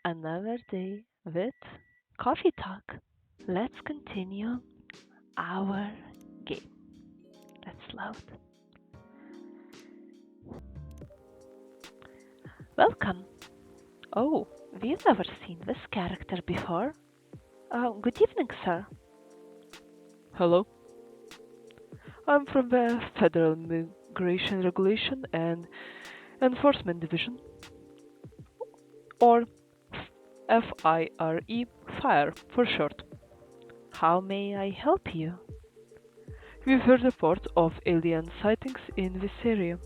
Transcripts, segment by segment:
Another day with Coffee Talk. Let's continue our game. That's loud. Welcome. Oh, we've never seen this character before. Good evening, sir. Hello, I'm from the Federal Immigration Regulation and Enforcement Division, or FIRE, FIRE for short. How may I help you? We've heard reports of alien sightings in this area.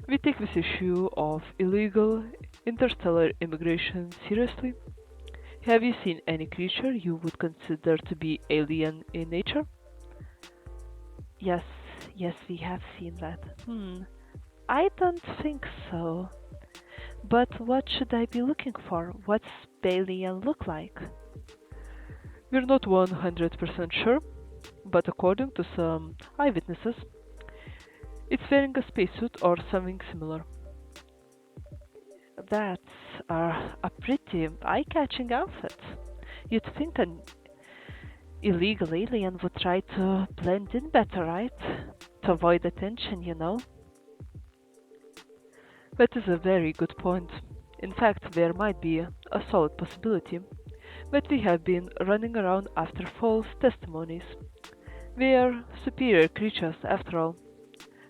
We take this issue of illegal interstellar immigration seriously. Have you seen any creature you would consider to be alien in nature? Yes, yes, we have seen that. I don't think so. But what should I be looking for? What's Balian look like? We're not 100% sure, but according to some eyewitnesses, it's wearing a spacesuit or something similar. That's a pretty eye-catching outfit. You'd think an illegal alien would try to blend in better, right? To avoid attention, you know? That is a very good point. In fact, there might be a solid possibility that we have been running around after false testimonies. We are superior creatures after all.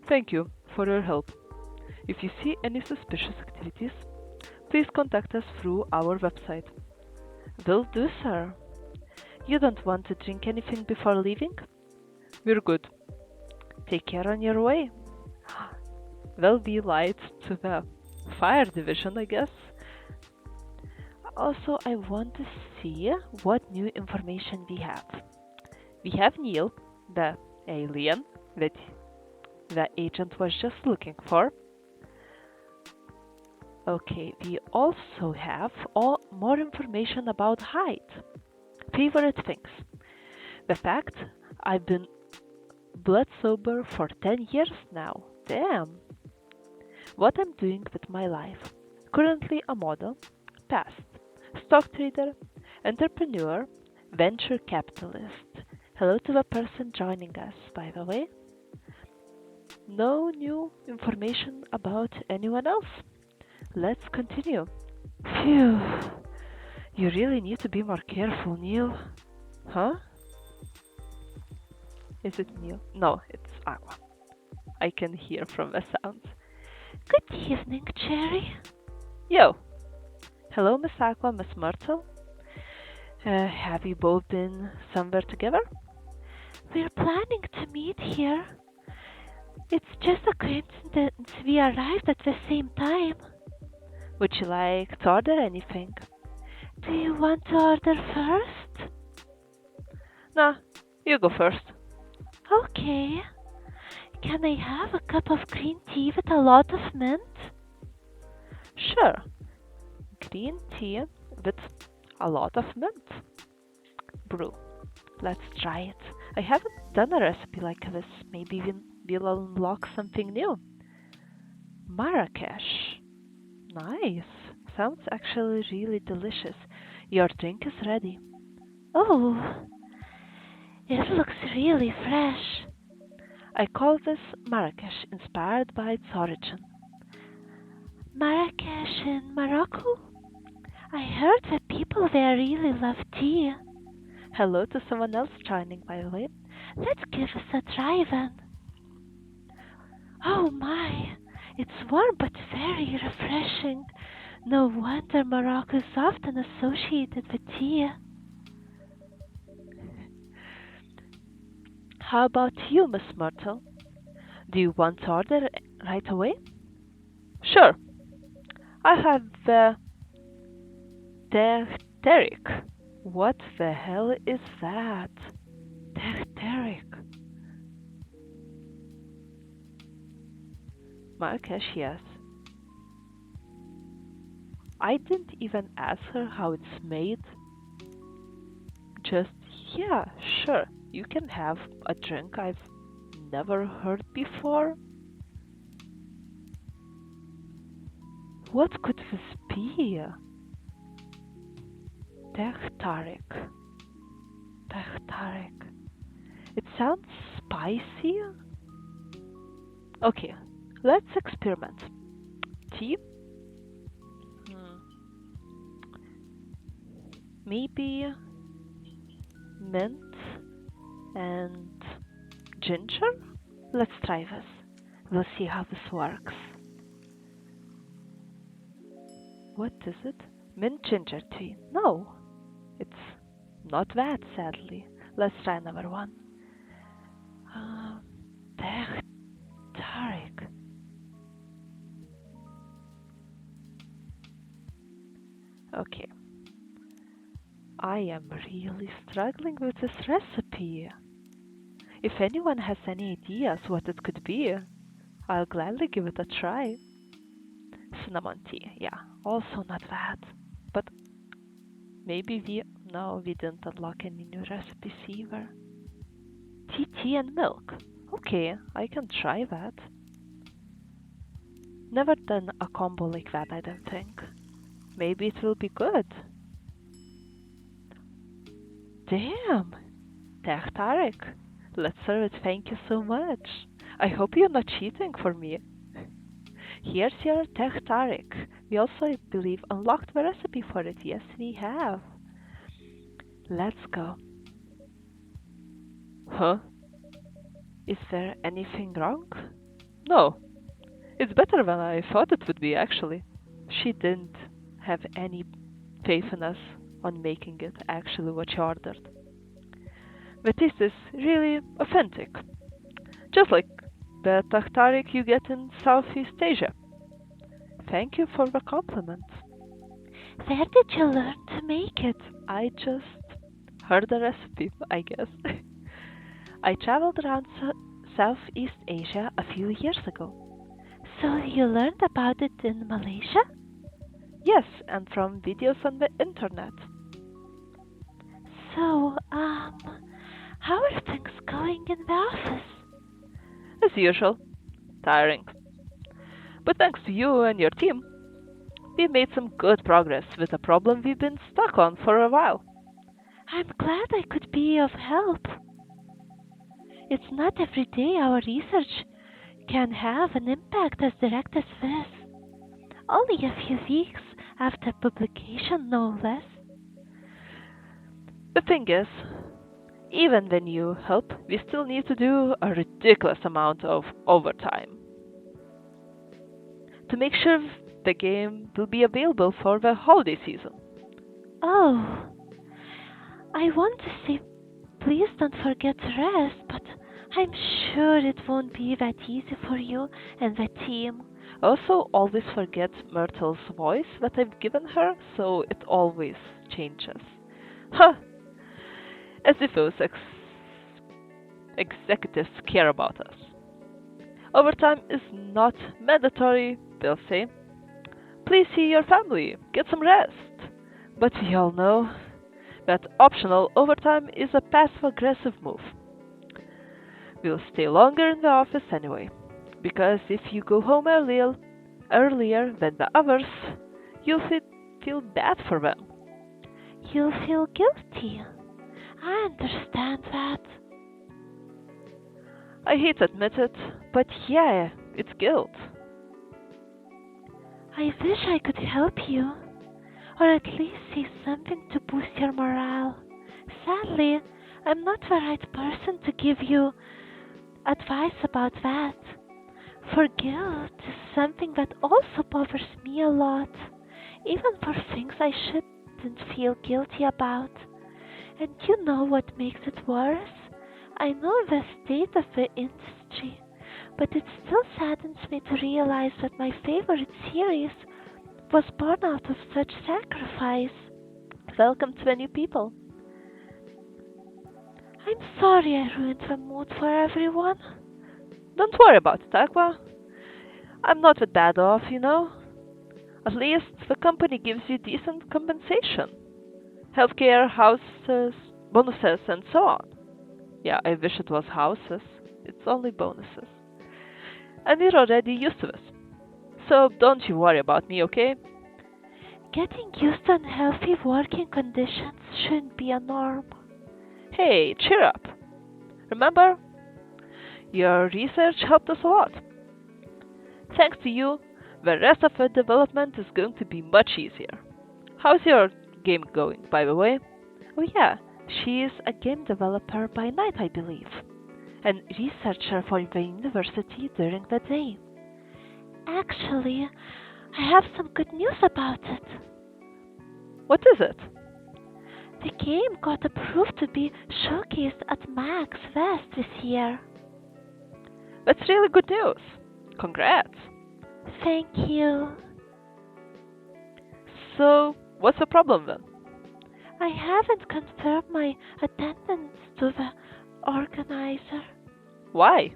Thank you for your help. If you see any suspicious activities, please contact us through our website. Will do, sir. You don't want to drink anything before leaving? We're good. Take care on your way. There'll be lights to the fire division, I guess. Also, I want to see what new information we have. We have Neil, the alien that the agent was just looking for. Okay, we also have all more information about Hyde. Favorite things. The fact I've been blood sober for 10 years now. Damn. What I'm doing with my life. Currently a model, past, stock trader, entrepreneur, venture capitalist. Hello to the person joining us, by the way. No new information about anyone else. Let's continue. Phew. You really need to be more careful, Neil. Huh? Is it Neil? No, it's Aqua. I can hear from the sounds. Good evening, Cherry. Yo. Hello, Miss Aqua, Miss Myrtle. Have you both been somewhere together? We're planning to meet here. It's just a coincidence we arrived at the same time. Would you like to order anything? Do you want to order first? Nah, you go first. Okay. Can I have a cup of green tea with a lot of mint? Sure. Green tea with a lot of mint. Brew. Let's try it. I haven't done a recipe like this. Maybe we'll unlock something new. Marrakesh. Nice. Sounds actually really delicious. Your drink is ready. Oh, it looks really fresh. I call this Marrakesh, inspired by its origin. Marrakesh in Morocco? I heard that people there really love tea. Hello to someone else joining, by the way. Let's give this a try then. Oh my, it's warm but very refreshing. No wonder Morocco is often associated with tea. How about you, Miss Myrtle? Do you want to order right away? Sure. I have the Terek. What the hell is that? Terek. Marrakesh, yes. I didn't even ask her how it's made. Just, yeah, sure. You can have a drink I've never heard before. What could this be? Tehtarik. Tehtarik. It sounds spicy. Okay, let's experiment. Tea? Hmm. Maybe mint and ginger? Let's try this. We'll see how this works. What is it? Mint ginger tea. No, it's not that, sadly. Let's try another one. Tehtarik. Okay. I am really struggling with this recipe. If anyone has any ideas what it could be, I'll gladly give it a try. Cinnamon tea, yeah, also not bad. But maybe we didn't unlock any new recipes either. Tea and milk. Okay, I can try that. Never done a combo like that, I don't think. Maybe it will be good. Damn! Tehtarik. Let's serve it, thank you so much. I hope you're not cheating for me. Here's your Tehtarik. We also, I believe, unlocked the recipe for it. Yes, we have. Let's go. Huh? Is there anything wrong? No. It's better than I thought it would be, actually. She didn't have any faith in us on making it actually what she ordered. The taste is really authentic. Just like the Tehtarik you get in Southeast Asia. Thank you for the compliment. Where did you learn to make it? I just heard the recipe, I guess. I traveled around Southeast Asia a few years ago. So you learned about it in Malaysia? Yes, and from videos on the internet. So, how are things going in the office? As usual, tiring. But thanks to you and your team, we've made some good progress with a problem we've been stuck on for a while. I'm glad I could be of help. It's not every day our research can have an impact as direct as this. Only a few weeks after publication, no less. The thing is, even when you help, we still need to do a ridiculous amount of overtime to make sure the game will be available for the holiday season. Oh, I want to say please don't forget to rest, but I'm sure it won't be that easy for you and the team. Also, always forget Myrtle's voice that I've given her, so it always changes. Huh! As if those executives care about us. Overtime is not mandatory, they'll say. Please see your family, get some rest. But we all know that optional overtime is a passive-aggressive move. We'll stay longer in the office anyway, because if you go home earlier than the others, you'll feel bad for them. You'll feel guilty. I understand that. I hate to admit it, but yeah, it's guilt. I wish I could help you, or at least say something to boost your morale. Sadly, I'm not the right person to give you advice about that. For guilt is something that also bothers me a lot, even for things I shouldn't feel guilty about. And you know what makes it worse? I know the state of the industry, but it still saddens me to realize that my favorite series was born out of such sacrifice. Welcome 20 people. I'm sorry I ruined the mood for everyone. Don't worry about it, Aqua. I'm not that bad off, you know. At least the company gives you decent compensation. Healthcare, houses, bonuses, and so on. Yeah, I wish it was houses. It's only bonuses. And we're already used to this. So don't you worry about me, okay? Getting used to unhealthy working conditions shouldn't be a norm. Hey, cheer up. Remember, your research helped us a lot. Thanks to you, the rest of the development is going to be much easier. How's your game going, by the way? Oh yeah, she is a game developer by night, I believe, and researcher for the university during the day. Actually, I have some good news about it. What is it? The game got approved to be showcased at Max Fest this year. That's really good news. Congrats. Thank you. So, what's the problem then? I haven't confirmed my attendance to the organizer. Why?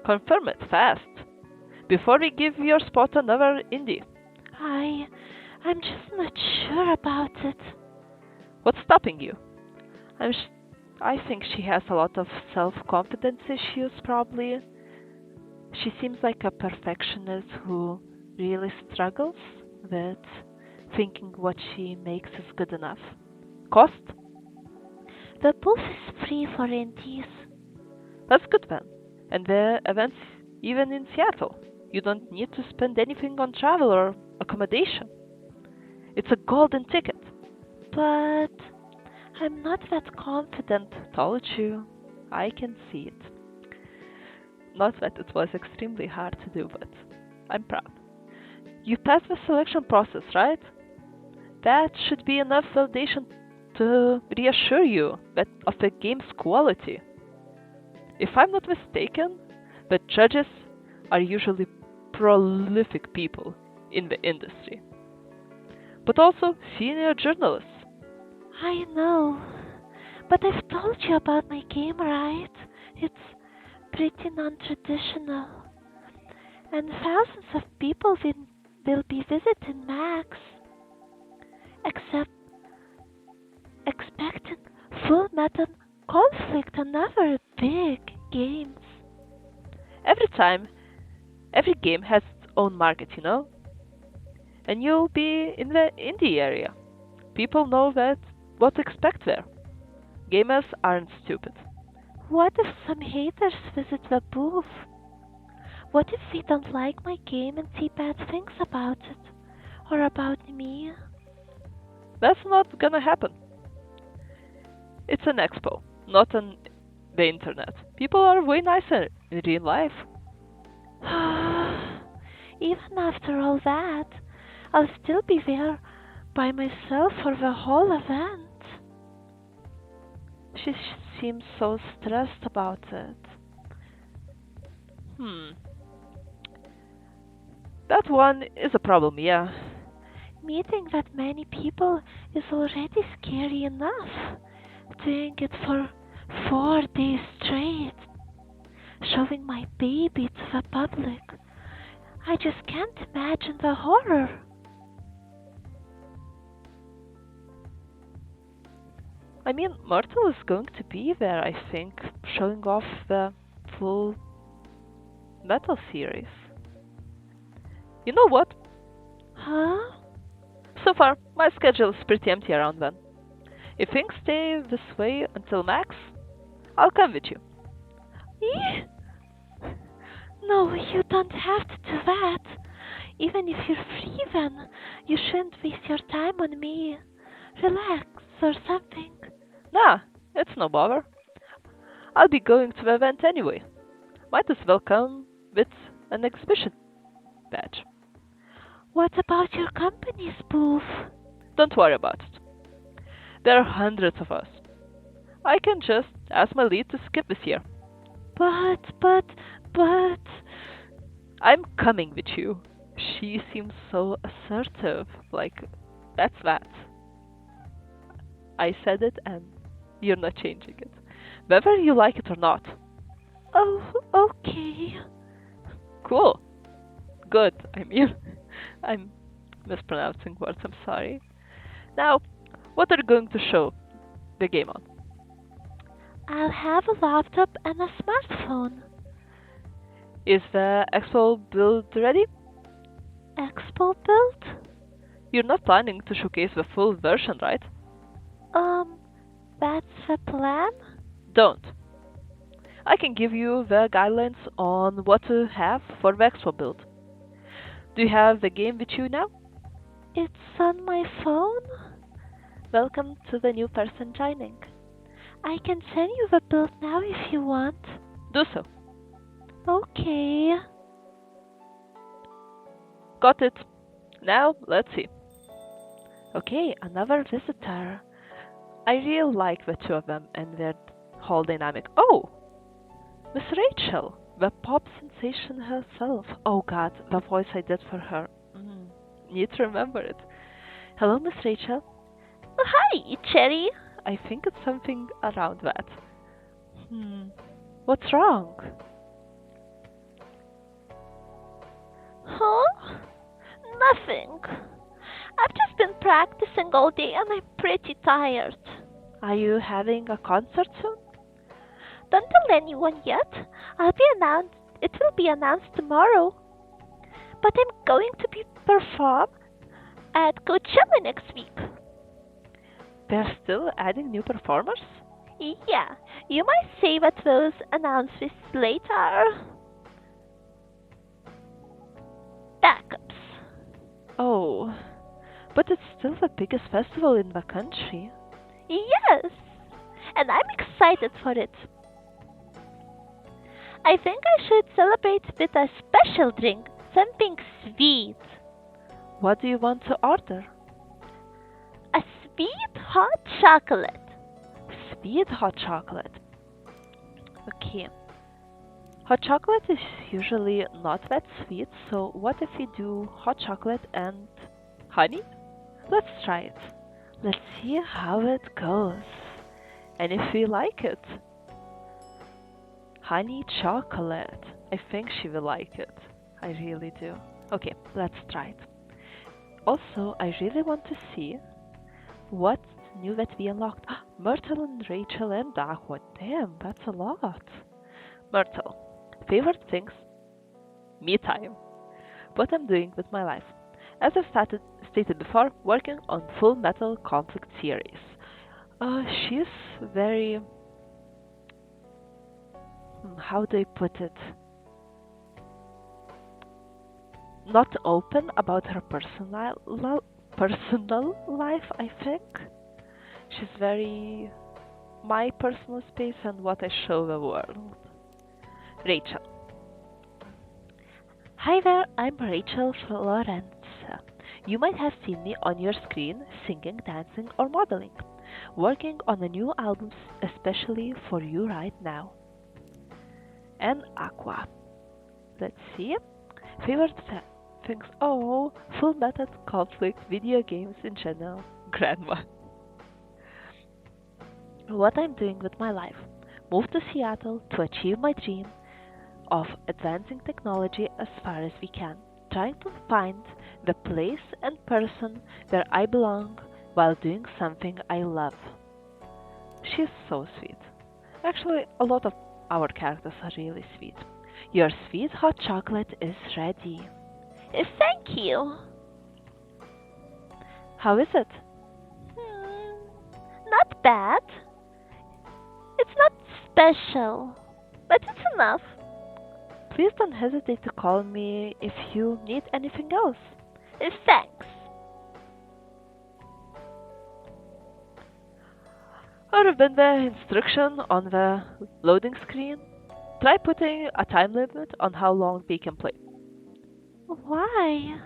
Confirm it fast. Before we give your spot another indie. I'm just not sure about it. What's stopping you? I think she has a lot of self-confidence issues, probably. She seems like a perfectionist who really struggles with thinking what she makes is good enough. Cost? The booth is free for indies. That's good then. And the event's even in Seattle. You don't need to spend anything on travel or accommodation. It's a golden ticket. But I'm not that confident. Told you. I can see it. Not that it was extremely hard to do, but I'm proud. You passed the selection process, right? That should be enough validation to reassure you that of the game's quality. If I'm not mistaken, the judges are usually prolific people in the industry, but also senior journalists. I know, but I've told you about my game, right? It's pretty non-traditional, and thousands of people will be visiting Max, except expecting Full Metal Conflict and other big games. Every game has its own market, you know? And you'll be in the indie area. People know that what to expect there. Gamers aren't stupid. What if some haters visit the booth? What if they don't like my game and say bad things about it? Or about me? That's not gonna happen. It's an expo, not on the internet. People are way nicer in real life. Even after all that, I'll still be there by myself for the whole event. She seems so stressed about it. That one is a problem, yeah. Meeting that many people is already scary enough. Doing it for 4 days straight. Showing my baby to the public. I just can't imagine the horror. I mean, Myrtle is going to be there, I think, showing off the full Metal series. You know what? Huh? So far, my schedule is pretty empty around then. If things stay this way until Max, I'll come with you. No, you don't have to do that. Even if you're free then, you shouldn't waste your time on me. Relax or something. Nah, it's no bother. I'll be going to the event anyway. Might as well come with an exhibition badge. What about your company's booth? Don't worry about it. There are hundreds of us. I can just ask my lead to skip this year. But... I'm coming with you. She seems so assertive. Like, that's that. I said it and you're not changing it. Whether you like it or not. Oh, okay. Cool. Good, I mean. I'm mispronouncing words, I'm sorry. Now, what are you going to show the game on? I'll have a laptop and a smartphone. Is the Expo build ready? Expo build? You're not planning to showcase the full version, right? Um, that's a plan? Don't. I can give you the guidelines on what to have for the expo build. Do you have the game with you now? It's on my phone? Welcome to the new person joining. I can send you the build now if you want. Do so. Okay. Got it. Now, let's see. Okay, another visitor. I really like the two of them and their whole dynamic. Oh! Miss Rachel, the pop sensation herself. Oh god, the voice I did for her. Need to remember it. Hello, Miss Rachel. Oh, hi, Cherry. I think it's something around that. What's wrong? Huh? Nothing. I've just been practicing all day and I'm pretty tired. Are you having a concert soon? Don't tell anyone yet. It will be announced tomorrow. But I'm going to perform at Coachella next week. They're still adding new performers? Yeah, you might say that those announcements later. Backups. Oh, but it's still the biggest festival in the country. Yes, and I'm excited for it. I think I should celebrate with a special drink, something sweet. What do you want to order? A sweet hot chocolate. Sweet hot chocolate. Okay. Hot chocolate is usually not that sweet, so what if we do hot chocolate and honey? Let's try it. Let's see how it goes. And if we like it. Honey chocolate. I think she will like it. I really do. Okay, let's try it. Also, I really want to see what's new that we unlocked. Myrtle and Rachel and Aqua. Damn, that's a lot. Myrtle. Favorite things? Me time. What I'm doing with my life. As I've stated before, working on Full Metal Conflict series. She's very... how do I put it? Not open about her personal life, I think. She's very my personal space and what I show the world. Rachel. Hi there, I'm Rachel Florence. You might have seen me on your screen singing, dancing, or modeling, working on a new album especially for you right now. And Aqua. Let's see. Favorite things? Oh, Full Metal Conflict, video games in general. Grandma. What I'm doing with my life. Moved to Seattle to achieve my dream of advancing technology as far as we can. Trying to find the place and person where I belong while doing something I love. She's so sweet. Actually, a lot of our characters are really sweet. Your sweet hot chocolate is ready. Thank you. How is it? Not bad. It's not special, but it's enough. Please don't hesitate to call me if you need anything else. Thanks. Open the instruction on the loading screen. Try putting a time limit on how long we can play. Why?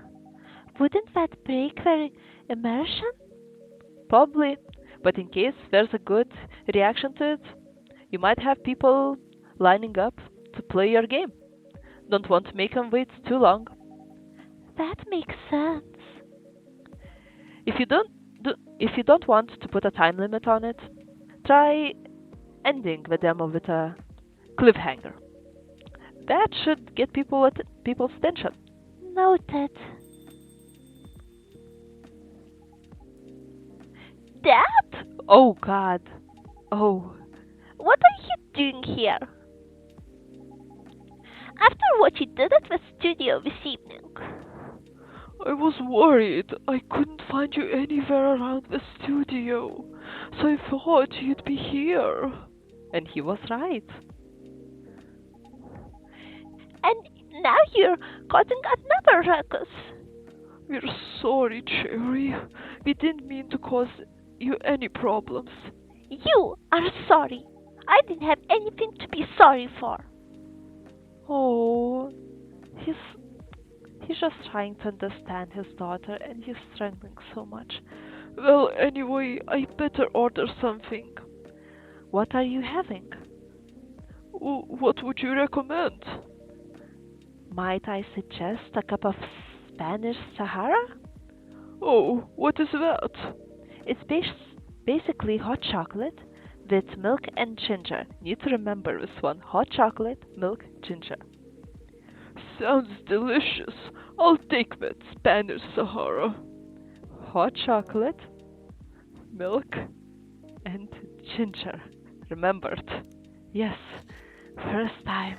Wouldn't that break their immersion? Probably, but in case there's a good reaction to it, you might have people lining up to play your game. Don't want to make them wait too long. That makes sense. If you don't want to put a time limit on it, try ending the demo with a cliffhanger. That should get people's attention. Noted. Dad? Oh God. Oh. What are you doing here? After what you did at the studio this evening. I was worried I couldn't find you anywhere around the studio, so I thought you'd be here. And he was right. And now you're causing another ruckus. We're sorry, Cherry. We didn't mean to cause you any problems. You are sorry. I didn't have anything to be sorry for. Oh, he's just trying to understand his daughter, and he's struggling so much. Well, anyway, I better order something. What are you having? What would you recommend? Might I suggest a cup of Spanish Sahara? Oh, what is that? It's basically hot chocolate with milk and ginger. Need to remember this one. Hot chocolate, milk, ginger. Sounds delicious. I'll take that Spanish Sahara. Hot chocolate, milk, and ginger. Remembered. Yes, first time.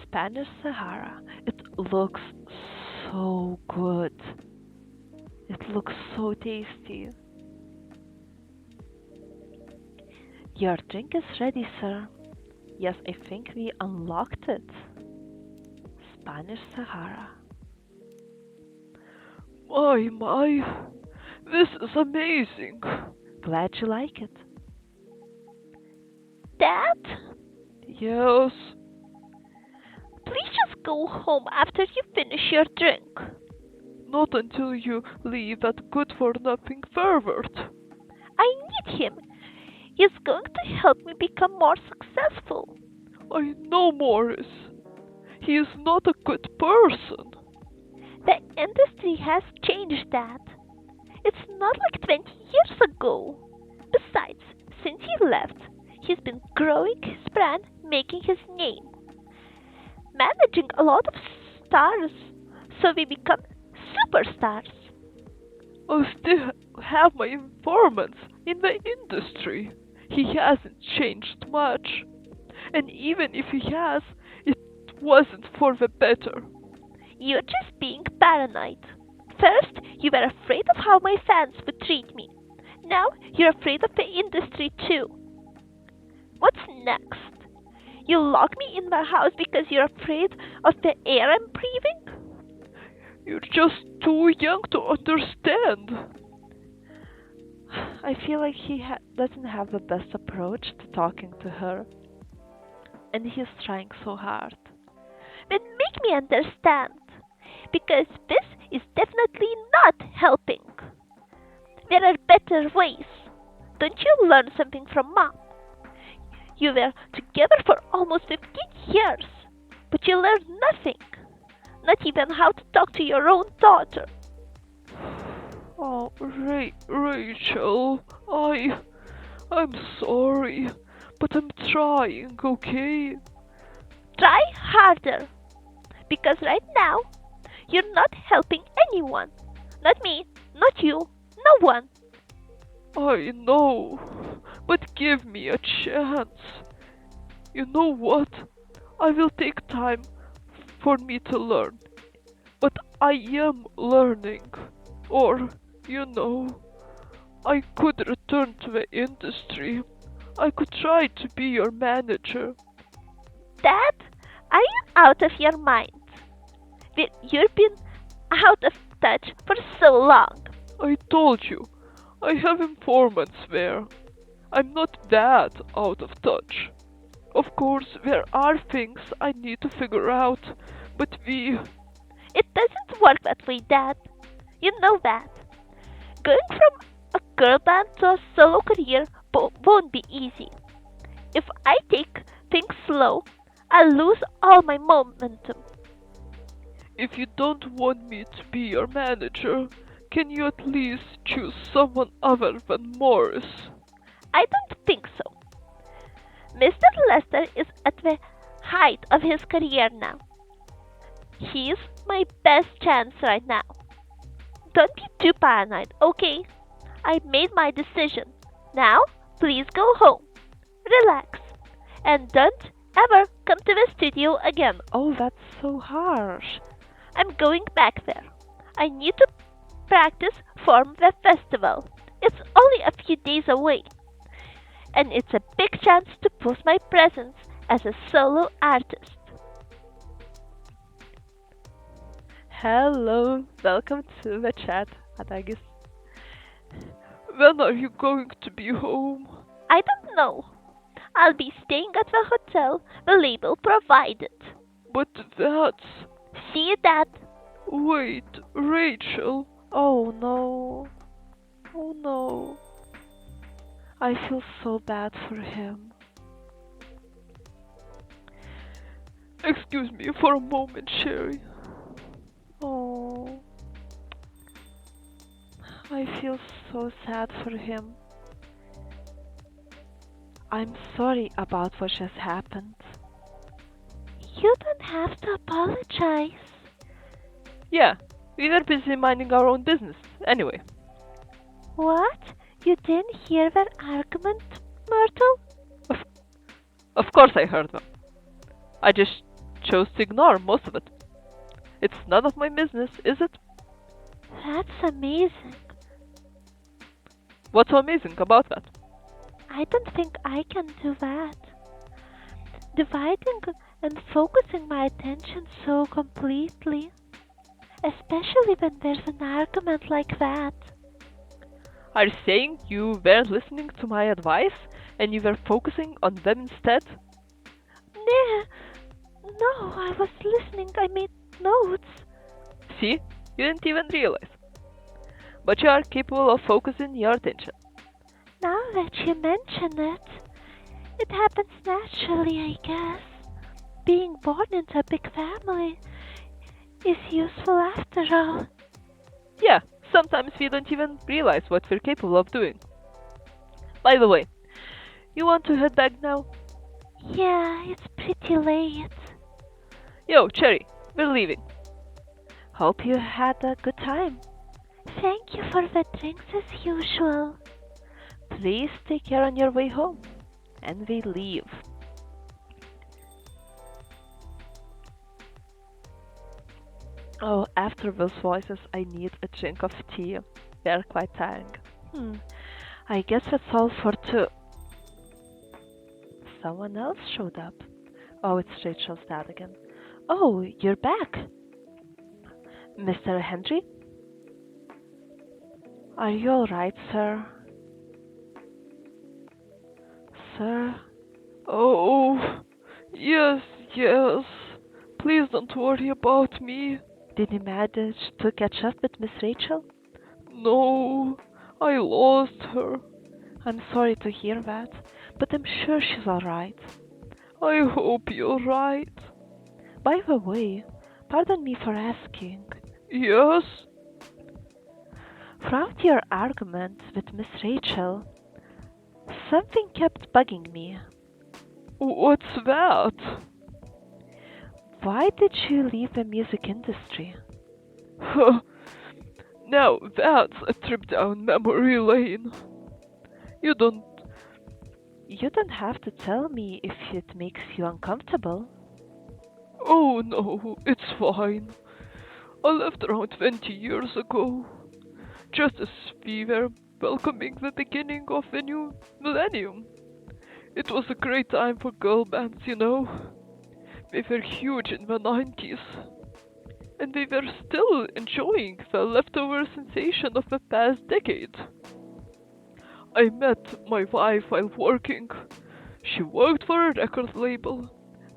Spanish Sahara. It looks so good. It looks so tasty. Your drink is ready, sir. Yes, I think we unlocked it. Spanish Sahara. My. This is amazing. Glad you like it. Dad, Yes. please just go home after you finish your drink. Not until you leave that good-for-nothing pervert. I need him. He's going to help me become more successful. I know Morris. He is not a good person. The industry has changed, Dad. It's not like 20 years ago. Besides, since he left, he's been growing his brand, making his name, managing a lot of stars, so we become superstars. I still have my informants in the industry. He hasn't changed much. And even if he has, it wasn't for the better. You're just being paranoid. First, you were afraid of how my fans would treat me. Now, you're afraid of the industry too. What's next? You lock me in my house because you're afraid of the air I'm breathing? You're just too young to understand. I feel like he doesn't have the best approach to talking to her. And he's trying so hard. Then make me understand. Because this is definitely not helping. There are better ways. Don't you learn something from Mom? You were together for almost 15 years, but you learned nothing. Not even how to talk to your own daughter. Oh, Rachel, I'm sorry, but I'm trying, okay? Try harder. Because right now, you're not helping anyone. Not me, not you, no one. I know, but give me a chance. You know what? I will take time for me to learn. But I am learning. Or, I could return to the industry. I could try to be your manager. Dad, are you out of your mind? You've been out of touch for so long. I told you, I have informants there. I'm not that out of touch. Of course, there are things I need to figure out, but It doesn't work that way, Dad. You know that. Going from a girl band to a solo career won't be easy. If I take things slow, I'll lose all my momentum. If you don't want me to be your manager, can you at least choose someone other than Morris? I don't think so. Mr. Lester is at the height of his career now. He's my best chance right now. Don't be too paranoid, okay? I made my decision. Now, please go home. Relax. And don't ever come to the studio again. Oh, that's so harsh. I'm going back there. I need to practice for the festival. It's only a few days away, and it's a big chance to prove my presence as a solo artist. Hello, welcome to the chat, Adagis. When are you going to be home? I don't know. I'll be staying at the hotel the label provided. But that's... See that? Wait, Rachel. Oh no. Oh no. I feel so bad for him. Excuse me for a moment, Sherry. Oh. I feel so sad for him. I'm sorry about what just happened. You don't have to apologize. Yeah, we were busy minding our own business. Anyway. What? You didn't hear their argument, Myrtle? Of course I heard them. I just chose to ignore most of it. It's none of my business, is it? That's amazing. What's so amazing about that? I don't think I can do that. Dividing and focusing my attention so completely. Especially when there's an argument like that. Are you saying you weren't listening to my advice and you were focusing on them instead? Nah, no, I was listening. I made notes. See? You didn't even realize. But you are capable of focusing your attention. Now that you mention it, it happens naturally, I guess. Being born into a big family is useful after all. Yeah, sometimes we don't even realize what we're capable of doing. By the way, you want to head back now? Yeah, it's pretty late. Yo, Cherry, we're leaving. Hope you had a good time. Thank you for the drinks as usual. Please take care on your way home. And we leave. Oh, after those voices, I need a drink of tea. They are quite tiring. I guess that's all for two. Someone else showed up. Oh, it's Rachel's dad again. Oh, you're back. Mr. Henry? Are you alright, sir? Sir? Oh, yes, yes. Please don't worry about me. Did you manage to catch up with Miss Rachel? No, I lost her. I'm sorry to hear that, but I'm sure she's alright. I hope you're right. By the way, pardon me for asking. Yes? Throughout your argument with Miss Rachel, something kept bugging me. What's that? Why did you leave the music industry? Now that's a trip down memory lane. You don't... You don't have to tell me if it makes you uncomfortable. Oh no, it's fine. I left around 20 years ago. Just as we were welcoming the beginning of the new millennium. It was a great time for girl bands, you know. We were huge in the 90s. And we were still enjoying the leftover sensation of the past decade. I met my wife while working. She worked for a record label.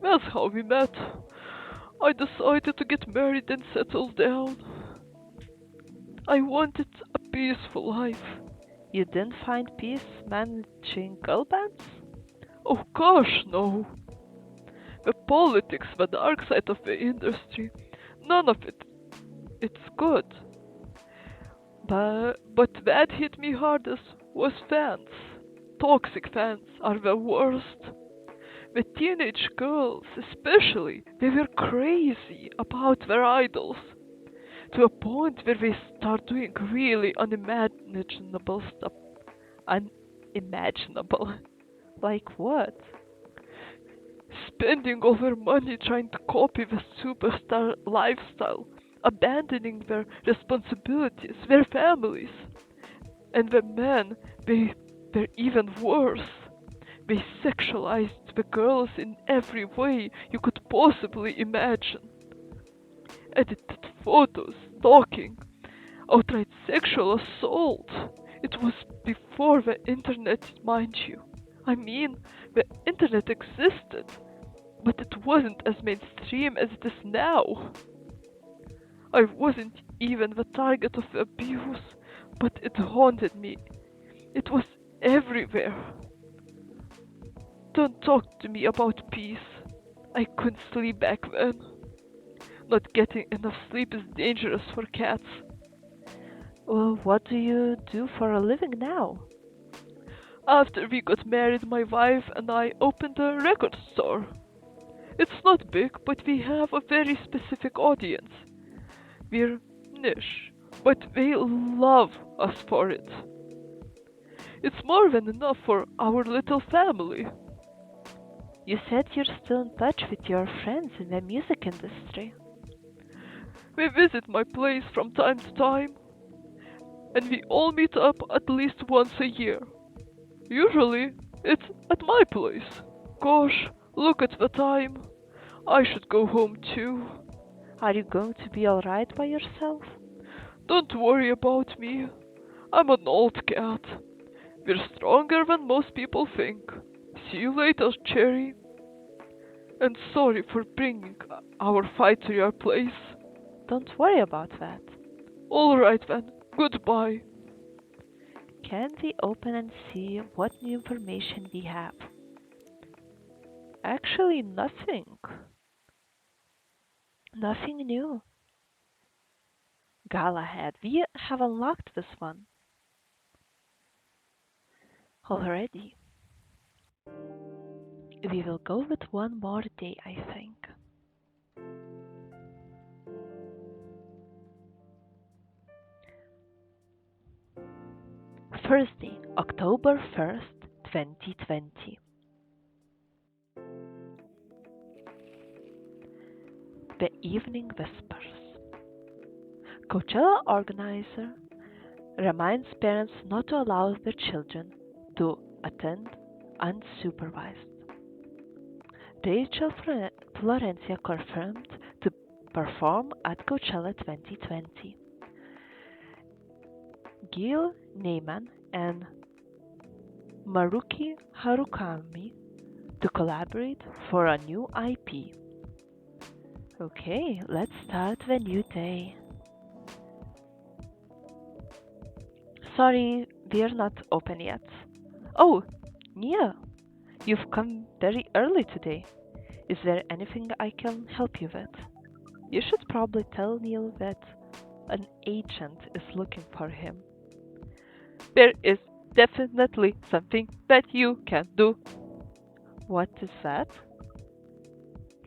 That's how we met. I decided to get married and settle down. I wanted a peaceful life. You didn't find peace managing girl bands? Oh gosh, no. The politics, the dark side of the industry, none of it. It's good. But that hit me hardest was fans. Toxic fans are the worst. The teenage girls, especially, they were crazy about their idols. To a point where they start doing really unimaginable stuff. Unimaginable. Like what? spending all their money trying to copy the superstar lifestyle, abandoning their responsibilities, their families. And the men, they're even worse. They sexualized the girls in every way you could possibly imagine. Edited photos, stalking, outright sexual assault. It was before the internet, mind you. I mean, the internet existed, but it wasn't as mainstream as it is now. I wasn't even the target of the abuse, but it haunted me. It was everywhere. Don't talk to me about peace. I couldn't sleep back then. Not getting enough sleep is dangerous for cats. Well, what do you do for a living now? After we got married, my wife and I opened a record store. It's not big, but we have a very specific audience. We're niche, but they love us for it. It's more than enough for our little family. You said you're still in touch with your friends in the music industry. We visit my place from time to time, and we all meet up at least once a year. Usually, it's at my place. Gosh, look at the time. I should go home too. Are you going to be alright by yourself? Don't worry about me. I'm an old cat. We're stronger than most people think. See you later, Cherry. And sorry for bringing our fight to your place. Don't worry about that. Alright then, goodbye. Can we open and see what new information we have? Actually, nothing. Nothing new. Galahad, we have unlocked this one already. We will go with one more day, I think. Thursday, October 1st, 2020. The Evening Whispers. Coachella organizer reminds parents not to allow their children to attend unsupervised. Rachel Florencia confirmed to perform at Coachella 2020. Gil Neyman and Maruki Harukami to collaborate for a new IP. Okay, let's start the new day. Sorry, we're not open yet. Oh, Nia, you've come very early today. Is there anything I can help you with? You should probably tell Neil that an agent is looking for him. There is definitely something that you can do. What is that?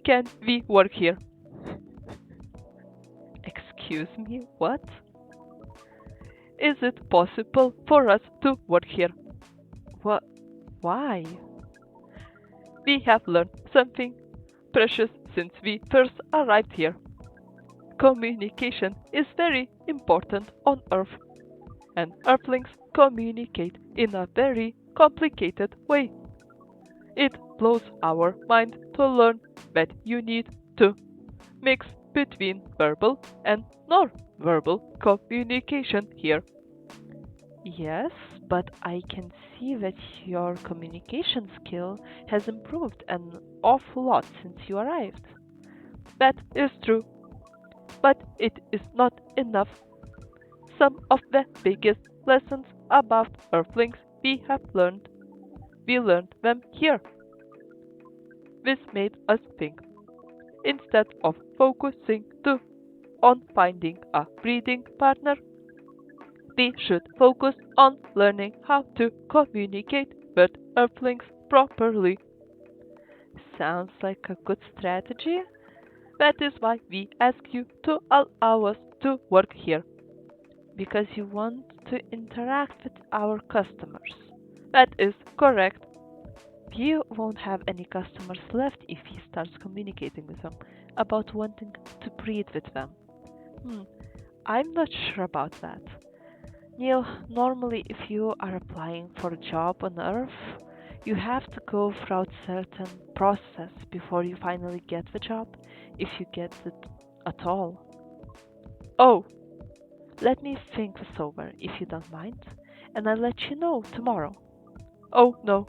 Can we work here? Excuse me, what? Is it possible for us to work here? What? Why? We have learned something precious since we first arrived here. Communication is very important on Earth, and Earthlings communicate in a very complicated way. It blows our mind to learn that you need to mix between verbal and non-verbal communication here. Yes, but I can see that your communication skill has improved an awful lot since you arrived. That is true, but it is not enough. Some of the biggest lessons about Earthlings we learned them here. This made us think. Instead of focusing on finding a breeding partner, we should focus on learning how to communicate with Earthlings properly. Sounds like a good strategy. That is why we ask you to allow us to work here. Because you want to interact with our customers. That is correct. You won't have any customers left if he starts communicating with them about wanting to breed with them. Hmm, I'm not sure about that. Neil, normally if you are applying for a job on Earth, you have to go through certain process before you finally get the job, if you get it at all. Oh, let me think this over, if you don't mind, and I'll let you know tomorrow. Oh no,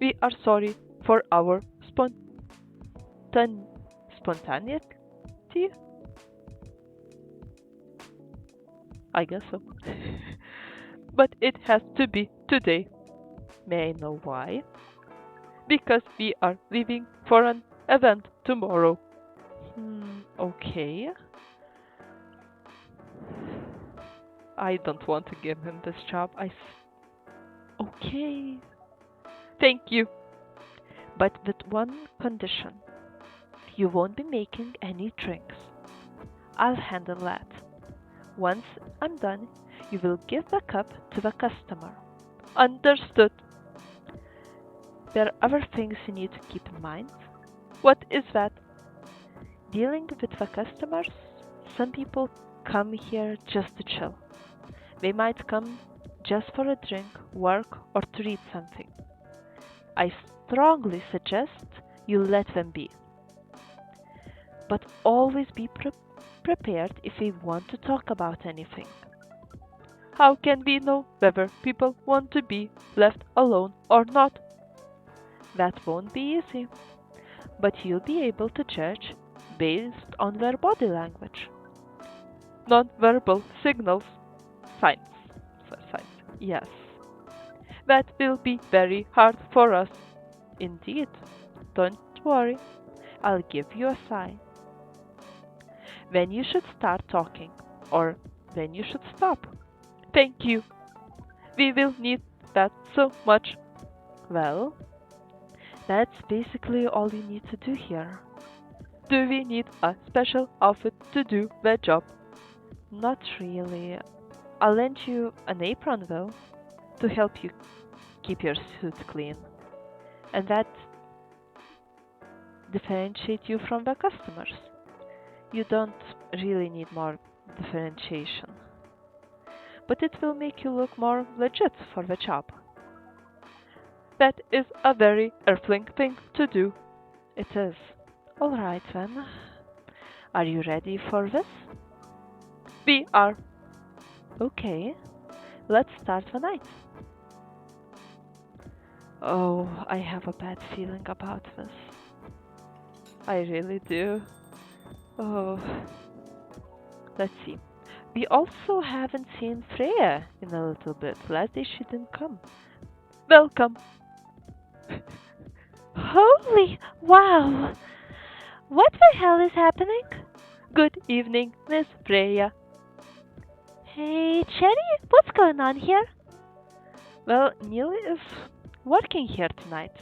we are sorry for our spontaneity? I guess so. But it has to be today. May I know why? Because we are leaving for an event tomorrow. Okay. I don't want to give him this job. Okay. Thank you. But with one condition. You won't be making any drinks. I'll handle that. Once I'm done, you will give the cup to the customer. Understood. There are other things you need to keep in mind. What is that? Dealing with the customers, some people come here just to chill. They might come just for a drink, work, or to read something. I strongly suggest you let them be. But always be prepared if they want to talk about anything. How can we know whether people want to be left alone or not? That won't be easy, but you'll be able to judge based on their body language. Non-verbal signals. Signs. Signs. Yes. That will be very hard for us. Indeed. Don't worry. I'll give you a sign. When you should start talking, or when you should stop. Thank you. We will need that so much. Well, that's basically all you need to do here. Do we need a special outfit to do the job? Not really. I'll lend you an apron though, to help you keep your suit clean. And that differentiate you from the customers. You don't really need more differentiation. But it will make you look more legit for the job. That is a very Earthling thing to do. It is. Alright then. Are you ready for this? We are. Okay, let's start the night. Oh, I have a bad feeling about this. I really do. Oh, let's see. We also haven't seen Freya in a little bit. Last day she didn't come. Welcome. Holy wow! What the hell is happening? Good evening, Miss Freya. Hey, Cherry, what's going on here? Well, Neil is working here tonight.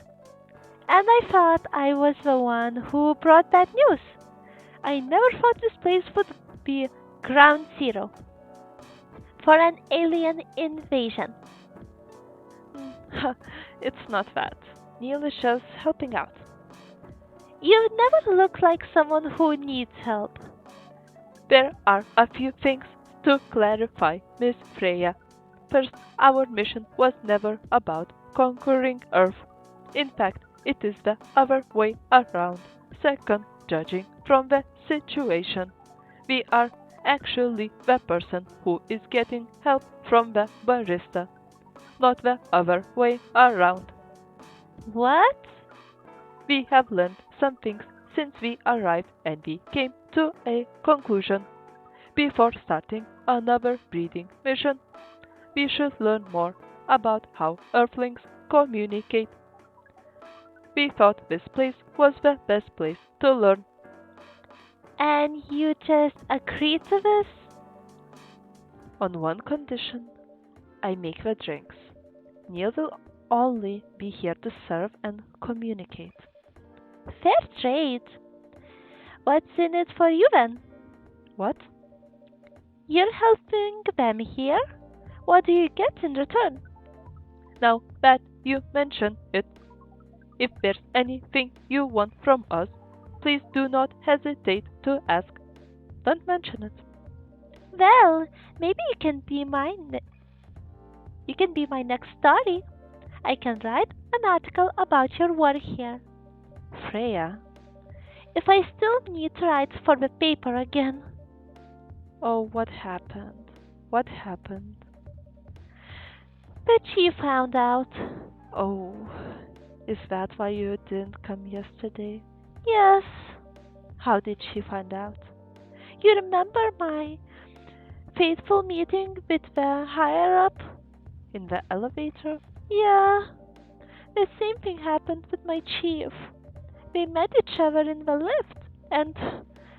And I thought I was the one who brought bad news. I never thought this place would be ground zero for an alien invasion. It's not that. Neil is just helping out. You never look like someone who needs help. There are a few things to clarify, Miss Freya. First, our mission was never about conquering Earth. In fact, it is the other way around. Second, judging from the situation, we are actually the person who is getting help from the barista, not the other way around. What? We have learned some things since we arrived and we came to a conclusion. Before starting another breeding mission, we should learn more about how Earthlings communicate. We thought this place was the best place to learn. And you just agreed to this? On one condition, I make the drinks. Neil will only be here to serve and communicate. Fair trade. What's in it for you then? What? You're helping them here? What do you get in return? Now that you mention it, If there's anything you want from us, please do not hesitate to ask. Don't mention it. Well, maybe you can be my next story. I can write an article about your work here. Freya. If I still need to write for the paper again. Oh, what happened? What happened? The chief found out. Oh, is that why you didn't come yesterday? Yes. How did she find out? You remember my fateful meeting with the higher up? In the elevator? Yeah. The same thing happened with my chief. We met each other in the lift, and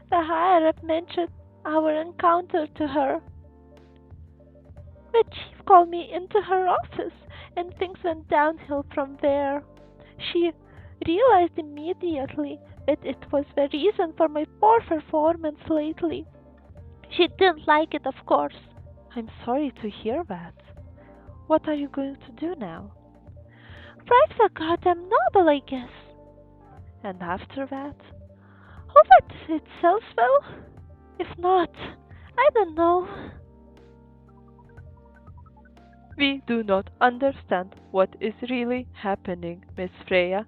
the higher up mentioned our encounter to her. The chief called me into her office, and things went downhill from there. She realized immediately that it was the reason for my poor performance lately. She didn't like it, of course. I'm sorry to hear that. What are you going to do now? Write the goddamn novel, I guess. And after that? Hope that it sells well. If not, I don't know. We do not understand what is really happening, Miss Freya,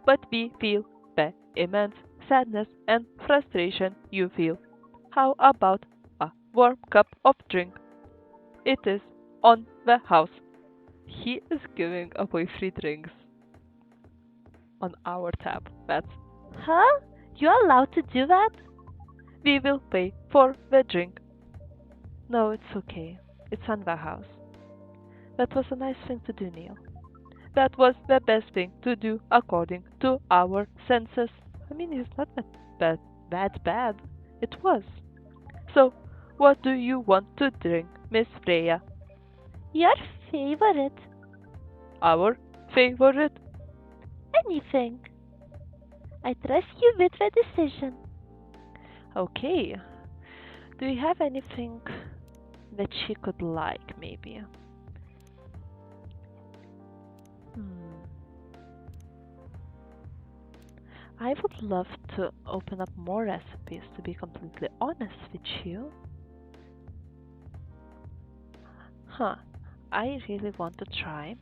but we feel the immense sadness and frustration you feel. How about a warm cup of drink? It is on the house. He is giving away free drinks on our tab. That's Huh? You're allowed to do that? we will pay for the drink. No, it's okay. It's on the house. That was a nice thing to do, Neil. That was the best thing to do according to our senses. I mean, it's not that bad. It was. So, what do you want to drink, Miss Freya? Your favorite. Our favorite? Anything. I trust you with the decision. Okay. Do you have anything that she could like, maybe? I would love to open up more recipes, to be completely honest with you. Huh, I really want to try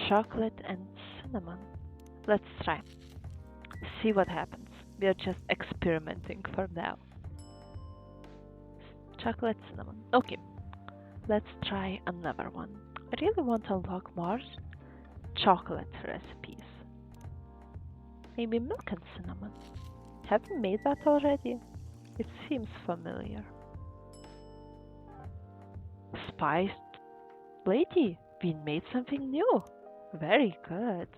chocolate and cinnamon. Let's try. See what happens. We are just experimenting for now. Chocolate, cinnamon. Okay, let's try another one. I really want to unlock more chocolate recipes. Maybe milk and cinnamon. Have we made that already? It seems familiar. Spiced lady, we made something new. Very good.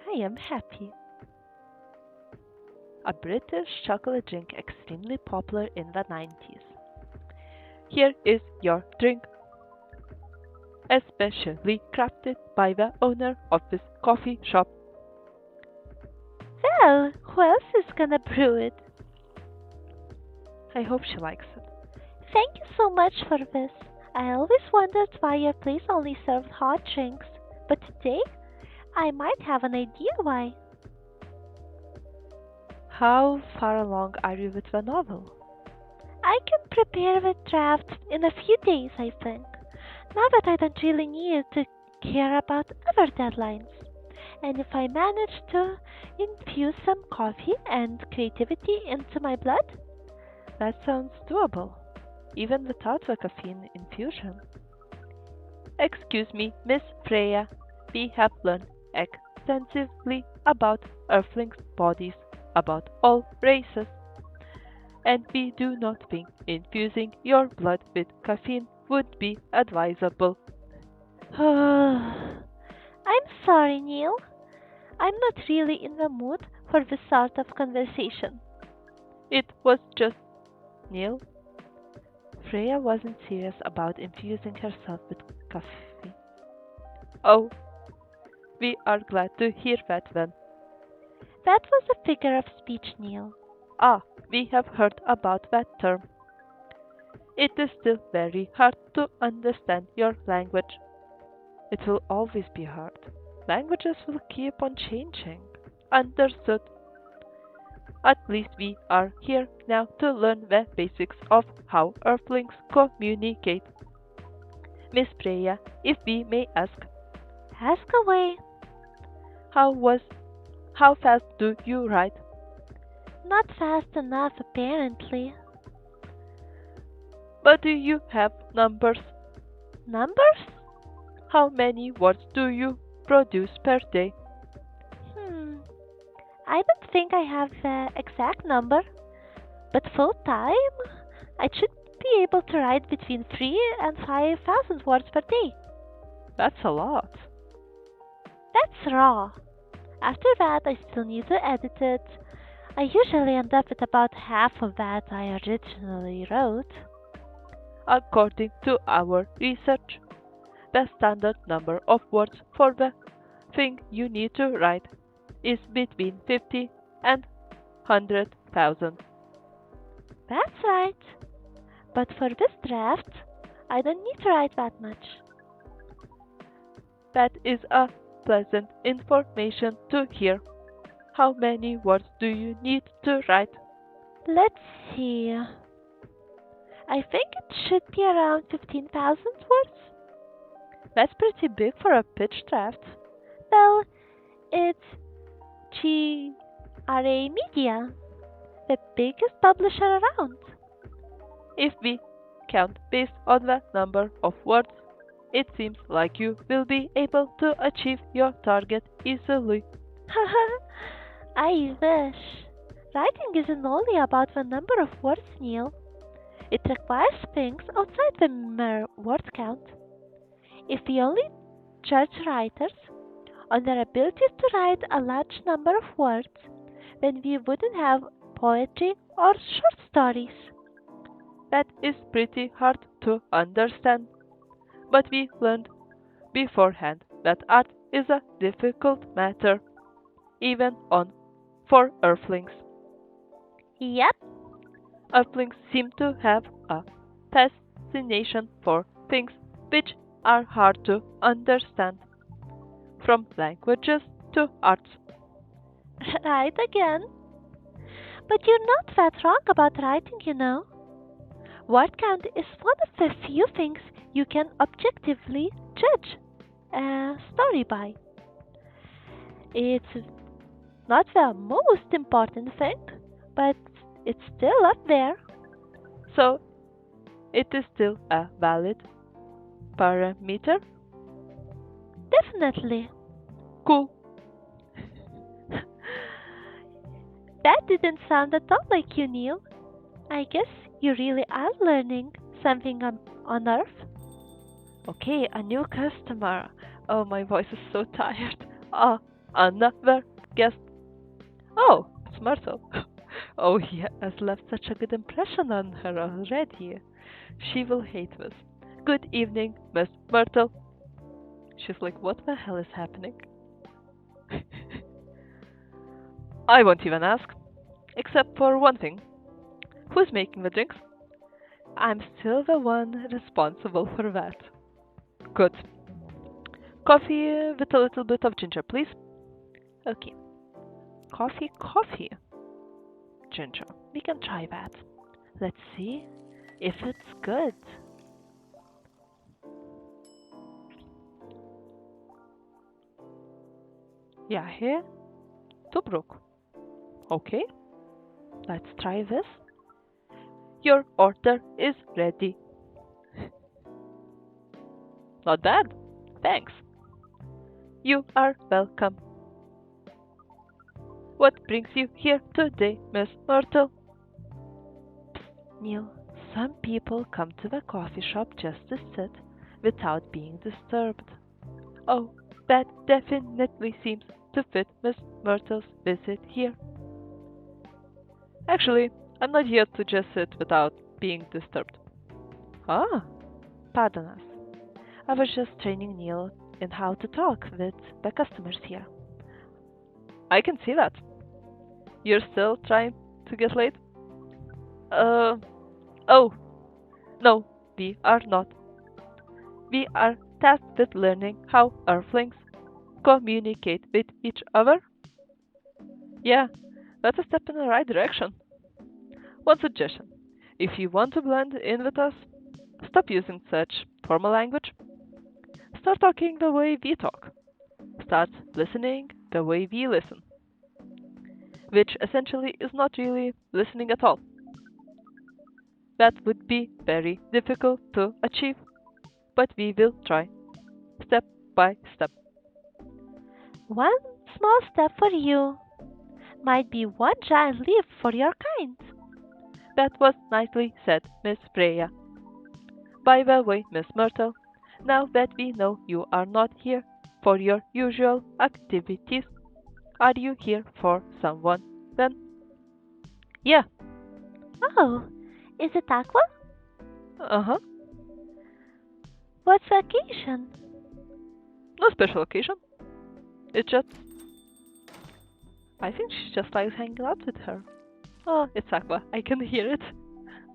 I am happy. A British chocolate drink extremely popular in the 90s. Here is your drink. Especially crafted by the owner of this coffee shop. Well, who else is gonna brew it? I hope she likes it. Thank you so much for this. I always wondered why your place only served hot drinks, but today I might have an idea why. How far along are you with the novel? I can prepare the draft in a few days, I think. Now that I don't really need to care about other deadlines. And if I manage to infuse some coffee and creativity into my blood, That sounds doable, even without the caffeine infusion. Excuse me, Miss Freya. We have learned extensively about Earthlings' bodies, about all races, and we do not think infusing your blood with caffeine would be advisable. I'm sorry, Neil. I'm not really in the mood for this sort of conversation. It was just Neil. Freya wasn't serious about infusing herself with coffee. Oh, we are glad to hear that then. That was a figure of speech, Neil. Ah, we have heard about that term. It is still very hard to understand your language. It will always be hard. Languages will keep on changing. Understood. At least we are here now to learn the basics of how Earthlings communicate. Miss Freya, if we may ask, Ask away. how was how fast do you write? Not fast enough, apparently. But do you have numbers? Numbers? How many words do you produce per day? Hmm. I don't think I have the exact number, but full time, I should be able to write between 3 and 5,000 words per day. That's a lot. That's raw. After that, I still need to edit it. I usually end up with about half of that I originally wrote. According to our research, the standard number of words for the thing you need to write is between 50 and 100,000. That's right. But for this draft, I don't need to write that much. That is a pleasant information to hear. How many words do you need to write? Let's see. I think it should be around 15,000 words. That's pretty big for a pitch draft. Well, it's GRA Media, the biggest publisher around. If we count based on the number of words, it seems like you will be able to achieve your target easily. I wish. Writing isn't only about the number of words, Neil. It requires things outside the mere word count. If we only judge writers on their ability to write a large number of words, then we wouldn't have poetry or short stories. That is pretty hard to understand. But we learned beforehand that art is a difficult matter, even for Earthlings. Yep, Earthlings seem to have a fascination for things which are hard to understand, from languages to arts. right again. But you're not that wrong about writing, you know. Word count is one of the few things you can objectively judge a story by. It's not the most important thing, but it's still up there. So, it is still a valid parameter. Definitely. Cool. That didn't sound at all like you, Neil. I guess you really are learning something on Earth. Okay, a new customer. Oh, my voice is so tired. Ah, another guest. Oh, it's Myrtle. Oh, he has left such a good impression on her already. She will hate this. Good evening, Miss Myrtle. She's like, what the hell is happening? I won't even ask. Except for one thing. Who's making the drinks? I'm still the one responsible for that. Good. Coffee with a little bit of ginger, please. Okay. Coffee. Ginger. We can try that. Let's see if it's good. Yeah, here. Tobruk. Okay. Let's try this. Your order is ready. Not bad. Thanks. You are welcome. What brings you here today, Miss Myrtle? Psst, Neil, some people come to the coffee shop just to sit without being disturbed. Oh, that definitely seems to fit Miss Myrtle's visit here. Actually, I'm not here to just sit without being disturbed. Ah, pardon us. I was just training Neil in how to talk with the customers here. I can see that. You're still trying to get laid? Oh, no, we are not. We are tasked with learning how Earthlings communicate with each other? Yeah, that's a step in the right direction. One suggestion. If you want to blend in with us, stop using such formal language. Start talking the way we talk. Start listening the way we listen, which essentially is not really listening at all. That would be very difficult to achieve, but we will try, step by step. One small step for you might be one giant leap for your kind. That was nicely said, Miss Freya. By the way, Miss Myrtle, now that we know you are not here for your usual activities, are you here for someone then? Yeah, Oh, is it Aqua? uh-huh. What's the occasion? No special occasion. It's just, I think she just likes hanging out with her. Oh, it's Aqua. I can hear it.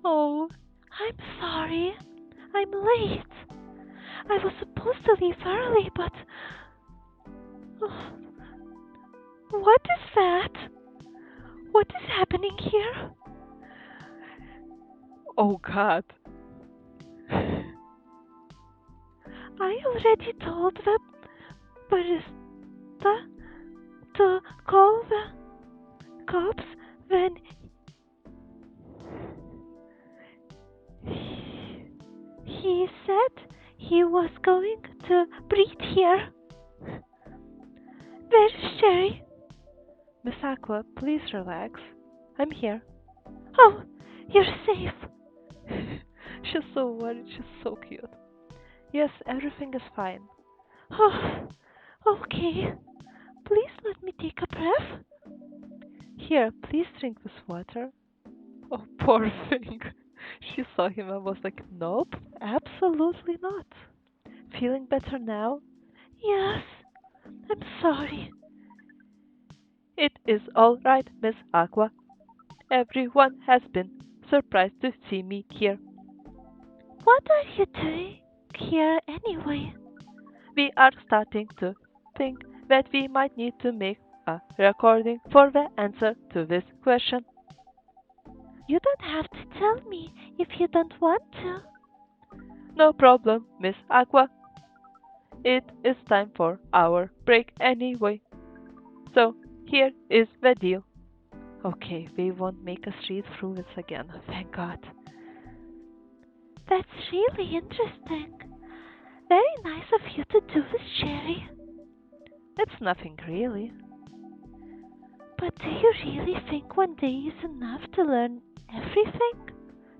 Oh, I'm sorry. I'm late. I was supposed to leave early, but. What is that? What is happening here? oh God. I already told the barista to call the cops when he said he was going to breathe here. Where is Sherry? Miss Aqua, please relax. I'm here. Oh, you're safe. She's so worried. She's so cute. Yes, everything is fine. Oh, okay. Please let me take a breath. Here, please drink this water. Oh, poor thing. She saw him and was like, nope, absolutely not. Feeling better now? Yes, I'm sorry. It is all right, Miss Aqua. Everyone has been surprised to see me here. What are you doing here anyway? We are starting to think that we might need to make a recording for the answer to this question. You don't have to tell me if you don't want to. No problem, Miss Aqua. It is time for our break anyway. So, here is the deal. Okay, we won't make us read through this again, thank God. That's really interesting. Very nice of you to do this, Sherry. It's nothing really. But do you really think one day is enough to learn everything?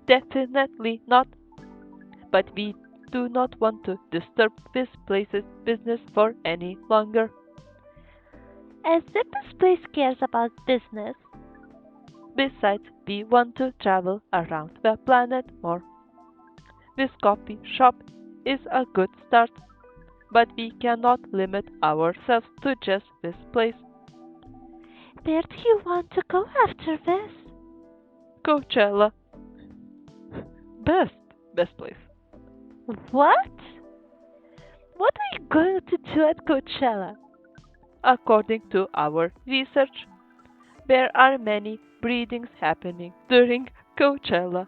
Definitely not. But we do not want to disturb this place's business for any longer. As if this place cares about business. Besides, we want to travel around the planet more. This coffee shop is a good start, but we cannot limit ourselves to just this place. Where do you want to go after this? Coachella. Best place. What? What are you going to do at Coachella? According to our research, there are many breedings happening during Coachella.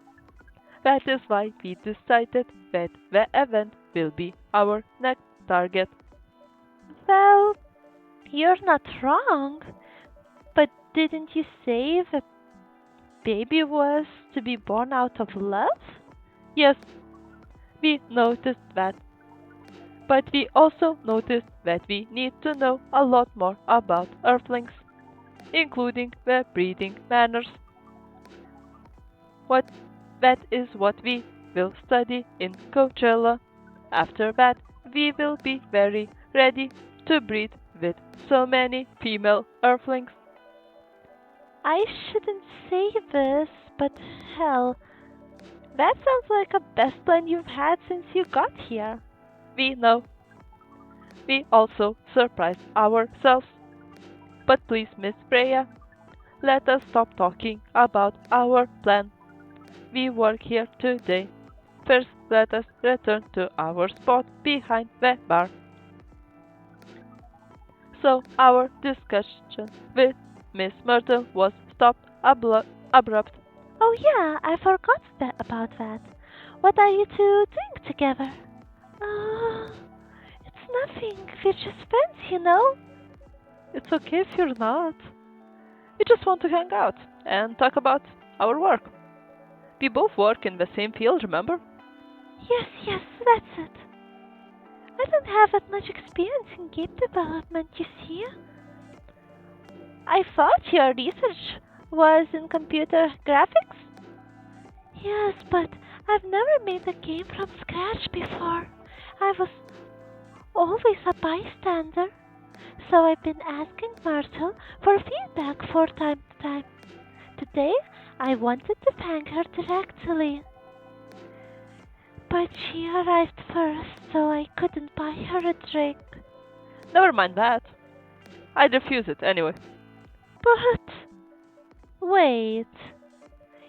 That is why we decided that the event will be our next target. Well, you're not wrong. But didn't you say the baby was to be born out of love? Yes, we noticed that. But we also noticed that we need to know a lot more about Earthlings, including their breeding manners. That is what we will study in Coachella. After that, we will be very ready to breed with so many female Earthlings. I shouldn't say this, but hell, that sounds like a best plan you've had since you got here. We know. We also surprised ourselves. But please, Miss Freya, let us stop talking about our plan. We work here today. First, let us return to our spot behind the bar. So our discussion with Miss Myrtle was stopped abrupt. Oh yeah, I forgot about that. What are you two doing together? Uh, it's nothing. We're just friends, you know. It's okay if you're not. We just want to hang out and talk about our work. We both work in the same field, remember? Yes, that's it. I don't have that much experience in game development, you see. I thought your research was in computer graphics? Yes, but I've never made a game from scratch before. I was always a bystander, so I've been asking Myrtle for feedback from time to time. Today, I wanted to thank her directly, but she arrived first, so I couldn't buy her a drink. Never mind that. I'd refuse it anyway. But wait,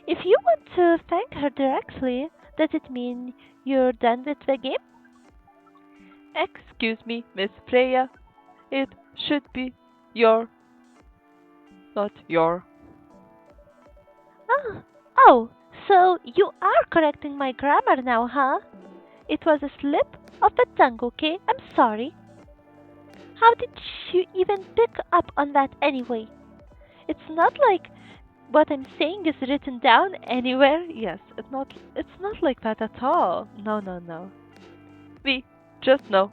if you want to thank her directly, does it mean you're done with the game? Excuse me, Miss Freya. It should be your, not your. Oh, so you are correcting my grammar now, huh? It was a slip of the tongue, okay? I'm sorry. How did you even pick up on that anyway? It's not like what I'm saying is written down anywhere. Yes, it's not like that at all. No. We just know.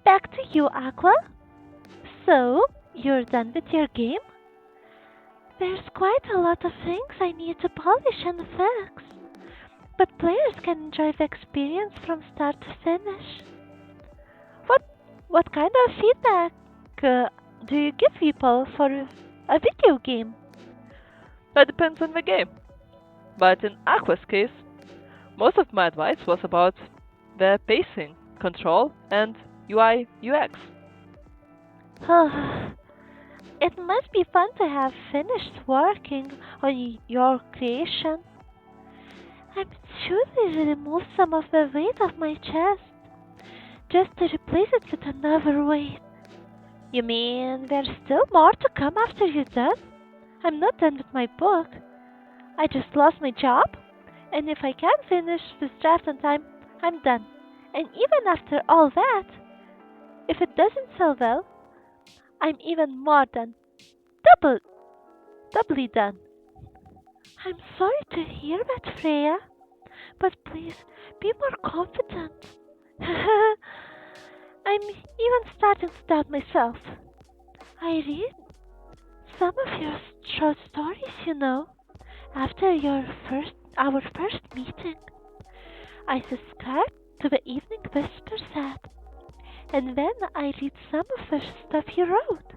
Back to you, Aqua. So, you're done with your game? There's quite a lot of things I need to polish and fix, but players can enjoy the experience from start to finish. What kind of feedback do you give people for a video game? That depends on the game. But in Aqua's case, most of my advice was about the pacing, control, and UI UX. It must be fun to have finished working on your creation. I'm sure they removed some of the weight off my chest, just to replace it with another weight. You mean there's still more to come after you're done? I'm not done with my book. I just lost my job, and if I can't finish this draft on time, I'm done. And even after all that, if it doesn't sell well, I'm even more than doubly done. I'm sorry to hear that, Freya, but please be more confident. I'm even starting to doubt myself. I read some of your short stories, you know, after our first meeting. I subscribed to the Evening Whispers app, and then I read some of the stuff you wrote.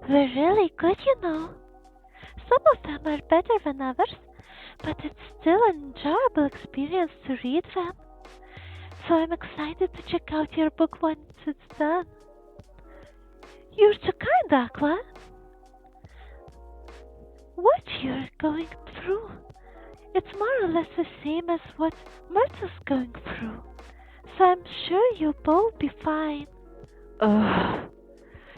They're really good, you know. Some of them are better than others, but it's still an enjoyable experience to read them. So I'm excited to check out your book once it's done. You're too kind, Aqua. What you're going through, it's more or less the same as what Myrtle's going through. So I'm sure you'll both be fine. Ugh.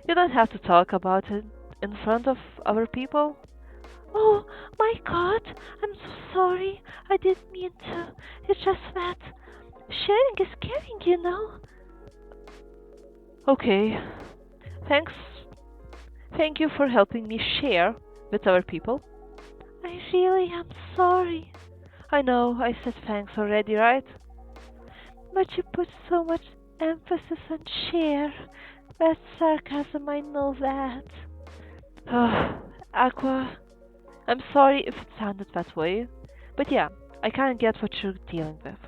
You don't have to talk about it in front of other people. Oh my god, I'm so sorry. I didn't mean to. It's just that sharing is caring, you know. Okay. Thanks. Thank you for helping me share with other people. I really am sorry. I know, I said thanks already, right? But you put so much emphasis on share. That's sarcasm, I know that. Aqua, I'm sorry if it sounded that way, but yeah, I kinda get what you're dealing with.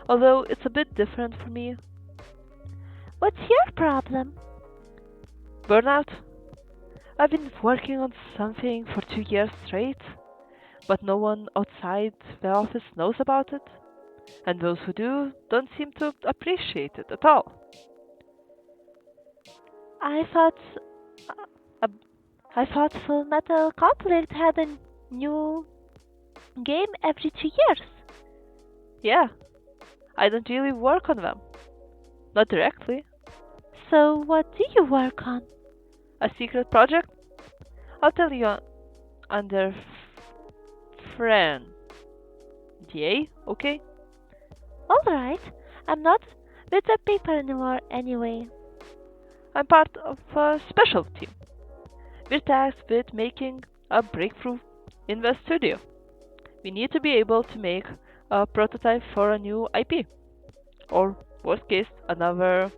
Although it's a bit different for me. What's your problem? Burnout? I've been working on something for 2 years straight, but no one outside the office knows about it, and those who do don't seem to appreciate it at all. I thought Full Metal Conflict had a new game every 2 years. Yeah, I don't really work on them. Not directly. So, what do you work on? A secret project? I'll tell you under friend. Yay, okay? Alright, I'm not with the paper anymore anyway. I'm part of a special team. We're tasked with making a breakthrough in the studio. We need to be able to make a prototype for a new IP. Or, worst case, another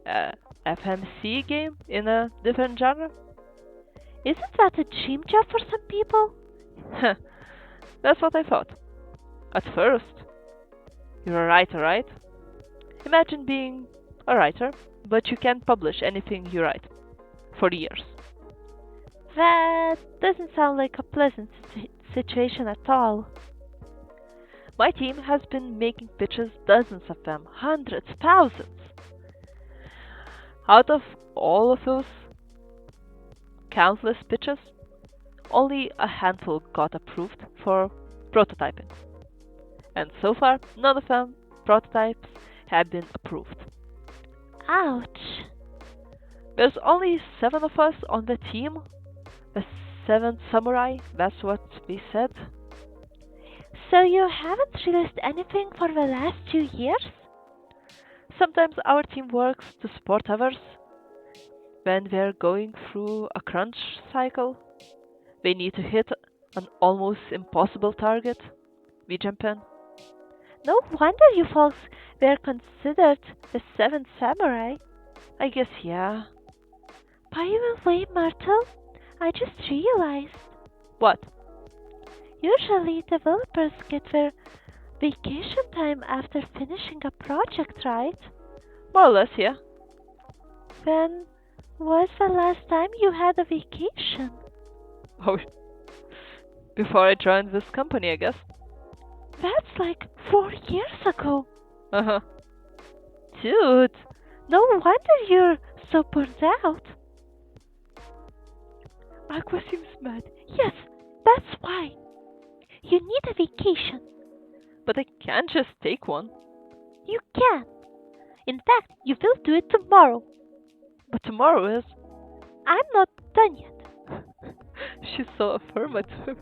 uh, FMC game in a different genre. Isn't that a dream job for some people? That's what I thought. At first. You're a writer, right? Imagine being a writer, but you can't publish anything you write. For years. That doesn't sound like a pleasant situation at all. My team has been making pitches, dozens of them, hundreds, thousands. Out of all of those countless pitches, only a handful got approved for prototyping. And so far, none of them prototypes have been approved. Ouch. There's only 7 of us on the team. The 7th samurai, that's what we said. So you haven't released anything for the last 2 years? Sometimes our team works to support others. When they're going through a crunch cycle, they need to hit an almost impossible target. We jump in. No wonder you folks were considered the seventh samurai. I guess, yeah. By the way, Myrtle, I just realized. What? Usually developers get their vacation time after finishing a project, right? More or less, yeah. When was the last time you had a vacation? Oh, before I joined this company, I guess. That's like 4 years ago. Uh-huh. Dude, no wonder you're so burned out. Aqua seems mad. Yes, that's why. You need a vacation. But I can't just take one. You can. In fact, you will do it tomorrow. But tomorrow is... I'm not done yet. She's so affirmative.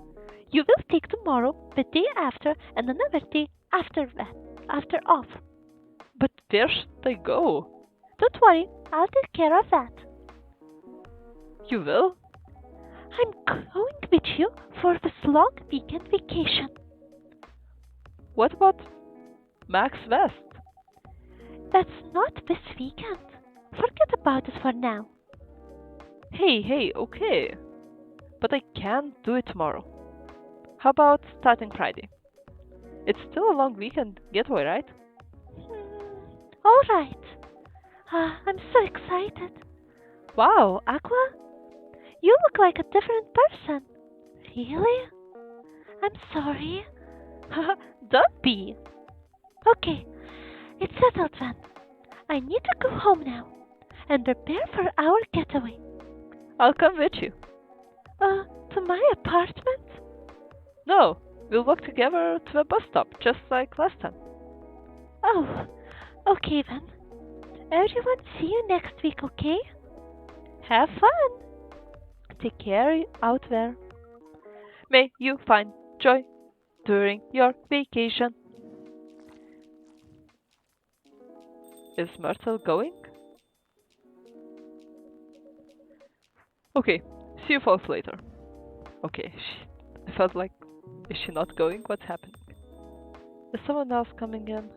You will take tomorrow, the day after, and another day after that, after off. But where should I go? Don't worry, I'll take care of that. You will? I'm going with you for this long weekend vacation. What about Max West? That's not this weekend. Forget about it for now. Hey, okay. But I can't do it tomorrow. How about starting Friday? It's still a long weekend getaway, right? Alright. I'm so excited. Wow, Aqua? You look like a different person. Really? I'm sorry. Don't be. Okay, it's settled then. I need to go home now and prepare for our getaway. I'll come with you. To my apartment? No, we'll walk together to the bus stop, just like last time. Oh, okay then. Everyone, see you next week, okay? Have fun. Take care out there. May you find joy during your vacation. Is Myrtle going? Okay, see you folks later. Okay, I felt like, is she not going? What's happening? Is someone else coming in?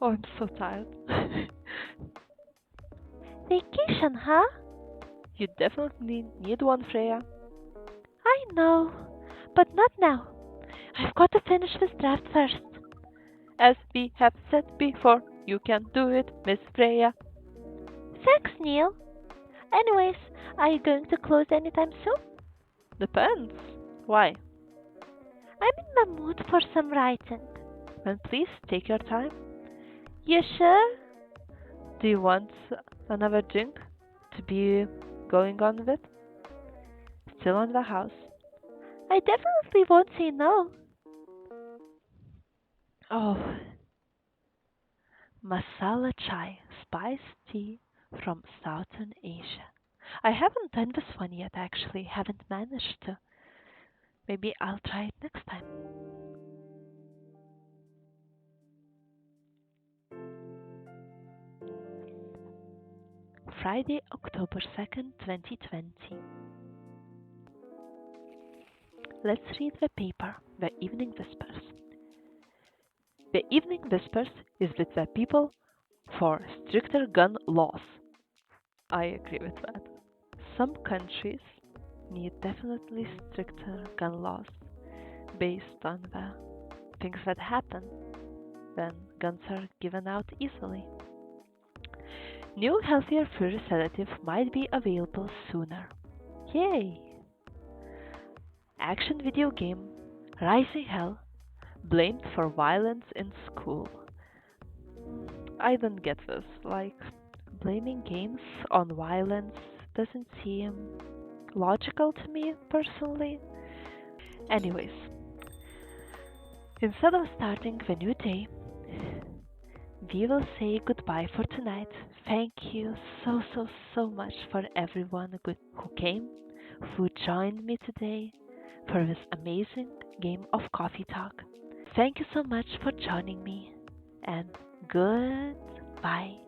Oh, I'm so tired. Vacation, huh? You definitely need one, Freya. I know, but not now. I've got to finish this draft first. As we have said before, you can do it, Miss Freya. Thanks, Neil. Anyways, are you going to close anytime soon? Depends. Why? I'm in the mood for some writing. Then please take your time. You sure? Do you want another drink to be going on with? Still in the house. I definitely won't say no. Oh. Masala chai, spiced tea, from Southern Asia. I haven't done this one yet, actually, haven't managed to. Maybe I'll try it next time. Friday, October 2nd, 2020. Let's read the paper, The Evening Whispers. The Evening Whispers is with the people for stricter gun laws. I agree with that. Some countries need definitely stricter gun laws based on the things that happen when guns are given out easily. New healthier furry sedative might be available sooner. Yay! Action video game Rising Hell blamed for violence in school. I don't get this. Like, blaming games on violence doesn't seem logical to me personally. Anyways, instead of starting the new day, we will say goodbye for tonight. Thank you so much for everyone who came, who joined me today for this amazing game of coffee talk. Thank you so much for joining me, and goodbye.